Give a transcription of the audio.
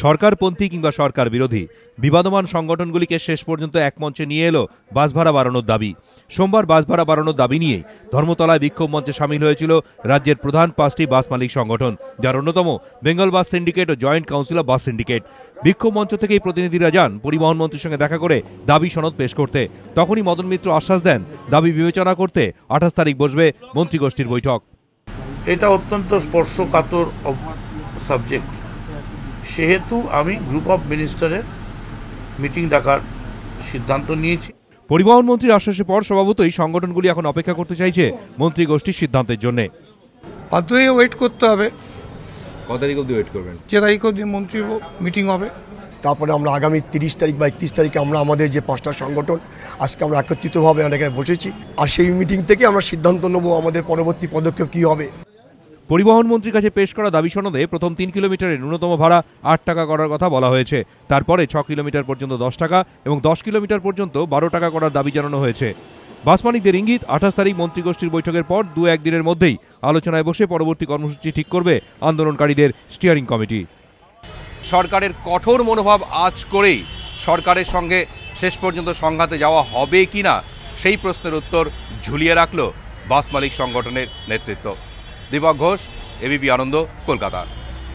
সরকারপন্থী কিংবা সরকার বিরোধী বিবাদমান সংগঠনগুলিকে শেষ পর্যন্ত এক মঞ্চে নিয়ে এলো বাস ভাড়া বাড়ানোর দাবি। সোমবার বাস ভাড়া বাড়ানোর দাবি নিয়েই ধর্মতলায় বিক্ষোভ মঞ্চে সামিল হয়েছিল রাজ্যের প্রধান 5টি বাস মালিক সংগঠন, যার অন্যতম বেঙ্গল বাস সিন্ডিকেট ও joint council of bus syndicate. বিক্ষোভ মঞ্চ থেকেই প্রতিনিধিরা যান পরিবহন মন্ত্রীর সঙ্গে দেখা করে দাবি সনদ পেশ করতে। তখনই মদন মিত্র আশ্বাস দেন দাবি বিবেচনা করতে 28 তারিখ বসবে মন্ত্রীগোষ্ঠীর বৈঠক। এটা অত্যন্ত স্পর্শকাতর সাবজেক্ট, সেহেতু আমি গ্রুপ অফ মিনিস্টারের মিটিং ডাকার সিদ্ধান্ত নিয়েছি। পরিবহন মন্ত্রীর আশ্বাসের পর স্বভাবতই সংগঠনগুলি এখন অপেক্ষা করতে চাইছে মন্ত্রীগোষ্ঠীর সিদ্ধান্তের জন্য। বাধ্য হয়ে ওয়েট করতে হবে। কত তারিখ অবধি ওয়েট করবেন? যে তারিখ অবধি মন্ত্রী মিটিং হবে। তারপরে আমরা আগামী 30 তারিখ বা 31 তারিখে আমরা আমাদের যে 5টা সংগঠন আজকে আমরা একত্রিতভাবে এখানে বসেছি, আর সেই মিটিং থেকে আমরা সিদ্ধান্ত নেব আমাদের পরবর্তী পদক্ষেপ কী হবে। পরিবহন মন্ত্রীর কাছে পেশ করা দাবি সনদে প্রথম 3 কিলোমিটারের ন্যূনতম ভাড়া 8 টাকা করার কথা বলা হয়েছে। তারপরে 6 কিলোমিটার পর্যন্ত 10 টাকা এবং 10 কিলোমিটার পর্যন্ত 12 টাকা করার দাবি জানানো হয়েছে। বাস মালিকদের ইঙ্গিত 28 তারিখ মন্ত্রীগোষ্ঠীর বৈঠকের পর 2-1 দিনের মধ্যেই আলোচনায় বসে পরবর্তী কর্মসূচি ঠিক করবে আন্দোলনকারীদের স্টিয়ারিং কমিটি। সরকারের কঠোর মনোভাব আঁচ করেই সরকারের সঙ্গে শেষ পর্যন্ত সংঘাতে যাওয়া হবে কিনা সেই প্রশ্নের উত্তর ঝুলিয়ে রাখল বাস মালিক সংগঠনের নেতৃত্ব। দীপক ঘোষ, এবিপি আনন্দ, কলকাতা।